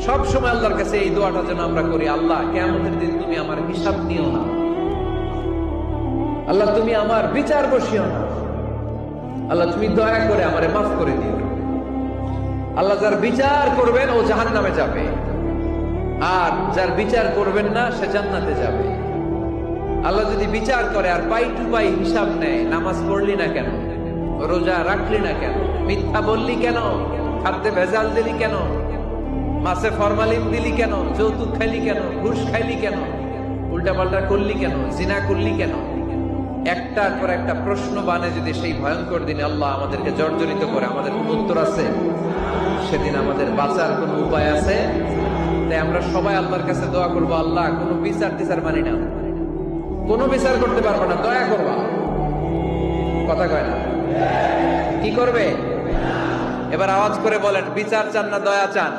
সব সময় আল্লাহর কাছে এই দোয়াটা যেন আমরা করি, আল্লাহ কিয়ামতের দিন তুমি আমার হিসাব নিও না, আল্লাহ তুমি আমার বিচার বসিও না, আল্লাহ তুমি দয়া করে আমারে মাফ করে দিও। আল্লাহ যার বিচার করবেন ও জাহান্নামে যাবে, আর যার বিচার করবেন না সে জান্নাতে যাবে। আল্লাহ যদি বিচার করে আর পাই টু পাই হিসাব নেয়, নামাজ পড়লি না কেন, রোজা রাখলি না কেন, মিথ্যা বললি কেন, খাদ্যে ভেজাল দিলি কেন, মাছে ফরমালিন দিলি কেন, যৌতুক খাইলি কেন, ঘুষ খাইলি কেন, উল্টাপাল্টা করলি কেন, জিনা করলি কেন, একটার পর একটা প্রশ্ন বানে যদি সেই ভয়ঙ্কর দিনে আল্লাহ আমাদেরকে জর্জরিত করে, আমাদের কোন উত্তর আছে? সেদিন আমাদের বাঁচার কোন উপায় আছে? তাই আমরা সবাই আল্লাহর কাছে দোয়া করবো, আল্লাহ কোনো বিচার টিচার মানি না, কোনো বিচার করতে পারবো না, দয়া করবা। কথা কয় না? কি করবে? এবার আওয়াজ করে বলেন, বিচার চান না দয়া চান?